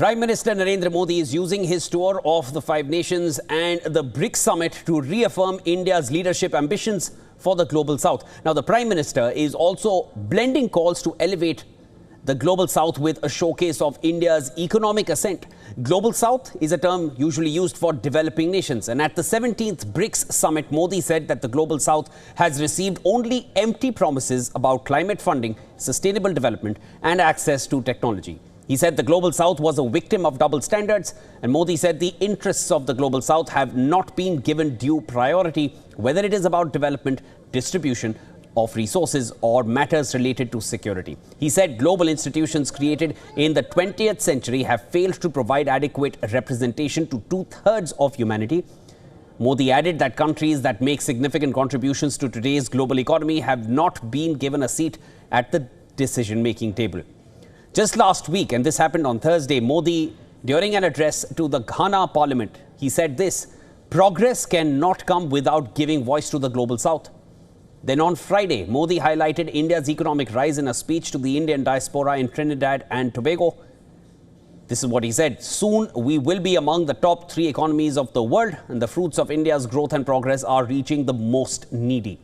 Prime Minister Narendra Modi is using his tour of the five nations and the BRICS summit to reaffirm India's leadership ambitions for the Global South. Now, the Prime Minister is also blending calls to elevate the Global South with a showcase of India's economic ascent. Global South is a term usually used for developing nations. And at the 17th BRICS summit, Modi said that the Global South has received only empty promises about climate funding, sustainable development and access to technology. He said the Global South was a victim of double standards, and Modi said the interests of the Global South have not been given due priority, whether it is about development, distribution of resources or matters related to security. He said global institutions created in the 20th century have failed to provide adequate representation to two-thirds of humanity. Modi added that countries that make significant contributions to today's global economy have not been given a seat at the decision-making table. Just last week, and this happened on Thursday, Modi, during an address to the Ghana Parliament, he said this: progress cannot come without giving voice to the Global South. Then on Friday, Modi highlighted India's economic rise in a speech to the Indian diaspora in Trinidad and Tobago. This is what he said: soon we will be among the top 3 economies of the world, and the fruits of India's growth and progress are reaching the most needy.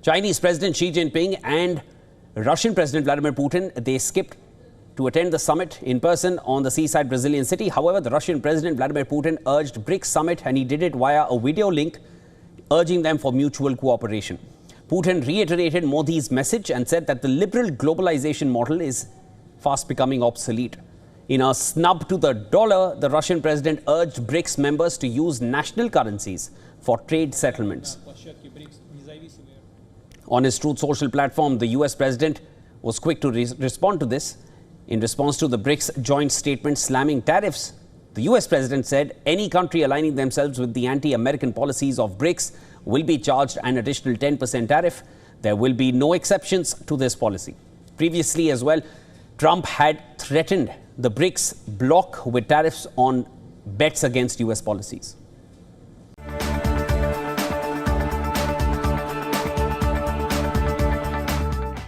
Chinese President Xi Jinping and Russian President Vladimir Putin, they skipped to attend the summit in person on the seaside Brazilian city. However, the Russian President Vladimir Putin urged BRICS summit, and he did it via a video link, urging them for mutual cooperation. Putin reiterated Modi's message and said that the liberal globalization model is fast becoming obsolete. In a snub to the dollar, the Russian president urged BRICS members to use national currencies for trade settlements. On his Truth Social platform, the US president was quick to respond to this. In response to the BRICS joint statement slamming tariffs, the US president said any country aligning themselves with the anti-American policies of BRICS will be charged an additional 10% tariff. There will be no exceptions to this policy. Previously as well, Trump had threatened the BRICS bloc with tariffs on bets against US policies.